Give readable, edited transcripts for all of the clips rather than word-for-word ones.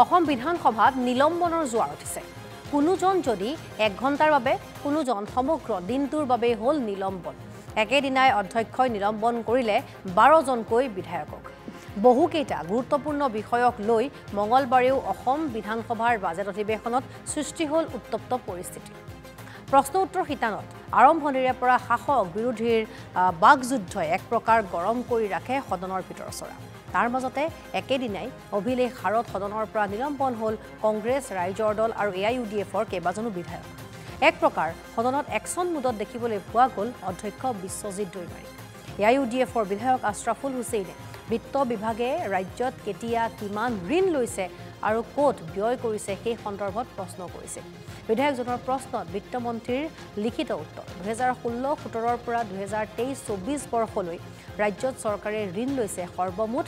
অসম বিধানসভাত নিলম্বনৰ জোৱাৰ উঠিছে কোনোজন যদি 1 ঘণ্টাৰ বাবে কোনোজন সমগ্ৰ দিনটোৰ বাবে হল নিলম্বন একেদিনাই অধ্যক্ষই নিলম্বন কৰিলে 12 জনকৈ বিধায়কক বহুকেইটা গুৰুত্বপূৰ্ণ বিষয়ক লৈ মঙলবাৰেও অসম বিধানসভাৰ বাজেট অধিৱেশনত সৃষ্টি হল উত্তপ্ত পৰিস্থিতি প্ৰশ্ন উত্তৰ শিতানত আৰম্ভণিৰে পৰা শাসক বিৰোধীৰ বাকযুদ্ধই এক প্ৰকাৰ গৰম কৰি ৰাখে সদনৰ ভিতৰ চৰা তাৰ মাজতে একেদিনাই অভিলেখ হাৰত সদনৰ পৰা নিলম্বন হল কংগ্ৰেছ ৰাইজৰ দল আৰু AIUDFৰ কেইবাজনো বিধায়ক এক প্ৰকাৰ সদনত একশন মুডত দেখিবলৈ পোৱা গ'ল অধ্যক্ষ বিশ্বজিৎ দৈমাৰী AIUDFৰ বিধায়ক আশৰাফুল হুছেইনে বিত্ত বিভাগে ৰাজ্যত কেতিয়া কিমান ঋণ লৈছে আৰু ক'ত ব্যয় কৰিছে সেই সন্দৰ্ভত প্ৰশ্ন কৰিছে বিধায়কজনৰ প্ৰশ্নত বিত্তমন্ত্ৰীৰ লিখিত উত্তৰ 2016-17 পৰা 2023-24 বৰ্ষলৈ ৰাজ্যত চৰকাৰে ঋণ লৈছে সৰ্বমুঠ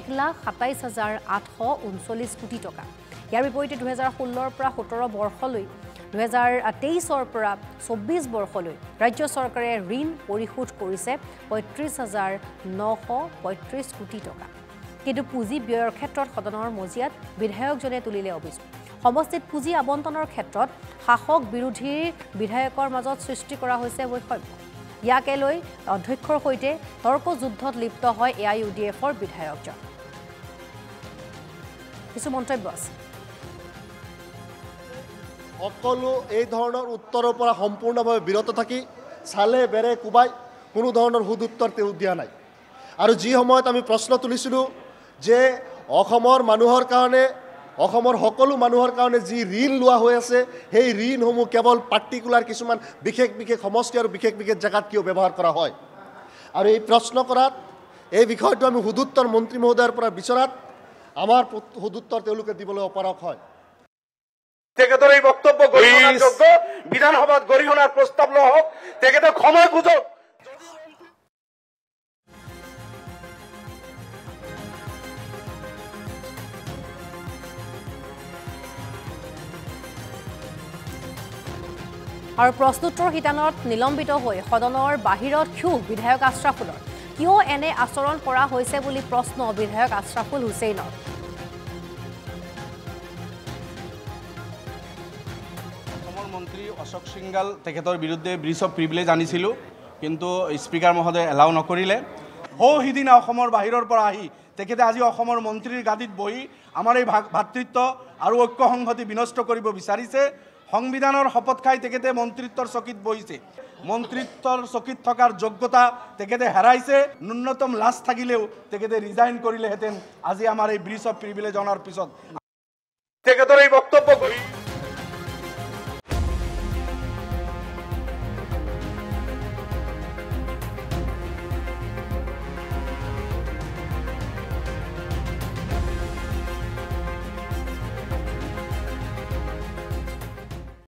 1,27,839 কোটি টকা ইয়াৰ বিপৰীতে 2016 পৰা 17 বৰ্ষলৈ 2023 পৰা 24 বৰ্ষলৈ ৰাজ্য চৰকাৰে ঋণ পৰিশোধ কৰিছে 35,935 কোটি টকা কিন্তু পুঁজি ব্যয়ৰ ক্ষেত্ৰত সদনৰ মজিয়াত বিধায়কজনে তুলিলে অভিযোগ সমষ্টিত পুঁজি আবণ্টনৰ ক্ষেত্ৰত শাসক বিৰোধীৰ বিধায়কৰ মাজত সৃষ্টি কৰা হৈছে বৈষম্য ইয়াকে লৈ অধ্যক্ষৰ সৈতে তৰ্ক যুদ্ধত লিপ্ত হয় AIUDFৰ বিধায়কজন কিছু মন্তব্য আছে সকলো এই ধৰণৰ উত্তৰৰ পৰা সম্পূৰ্ণভাৱে বিৰত থাকি চালে বেৰে কুবাই কোনো ধৰণৰ সুদ উত্তৰ তেওঁ দিয়া নাই আৰু যি সময়ত আমি প্ৰশ্ন তুলিছিলোঁ যে অসমৰ মানুহৰ কাৰণে অসমৰ সকলো মানুহৰ কাৰণে যি ঋণ লোৱা হৈ আছে সেই ঋণসমূহ কেৱল পাৰ্টিকুলাৰ কিছুমান বিশেষ সমষ্টি আৰু বিশেষ জেগাত কিয় ব্যৱহাৰ কৰা হয় আৰু এই প্ৰশ্ন কৰাত এই বিষয়টো আমি সুদুত্তৰ মন্ত্ৰী মহোদয়ৰ পৰা বিচৰাত আমাৰ সুদুত্তৰ তেওঁলোকে দিবলৈ অপাৰক হয় তেখেতৰ এই বক্তব্য গৰিহণাযোগ্য বিধানসভাত গৰিহণাৰ প্ৰস্তাৱ নহওক তেখেতে ক্ষমা খুজক আৰু প্ৰশ্নোত্তৰ শিতানত নিলম্বিত হৈ সদনৰ বাহিৰত ক্ষোভ বিধায়ক আশৰাফুলৰ কিয় এনে আচৰণ কৰা হৈছে বুলি প্ৰশ্ন বিধায়ক আশৰাফুল হুছেইনৰ অসমৰ মন্ত্ৰী অশোক সিংগাল তেখেতৰ বিৰুদ্ধে ব্ৰিজ অফ প্ৰিভিলেজ আনিছিলোঁ কিন্তু স্পিকাৰ মহোদয়ে এলাউ নকৰিলে সিদিনা অসমৰ বাহিৰৰ পৰা আহি তেখেতে আজি অসমৰ মন্ত্ৰীৰ গাদীত বহি আমাৰ এই ভাতৃত্ব আৰু ঐক্য সংহতি বিনষ্ট কৰিব বিচাৰিছে সংবিধানৰ শপত খাই তেখেতে মন্ত্ৰিত্বৰ চকীত বহিছে মন্ত্ৰিত্বৰ চকীত থকাৰ যোগ্যতা তেখেতে হেৰাইছে ন্যূনতম লাজ থাকিলেও তেখেতে ৰিজাইন কৰিলেহেঁতেন আজি আমাৰ এই ব্ৰিজ অফ প্ৰিভিলেজ অনাৰ পিছত তেখেতৰ এই বক্তব্য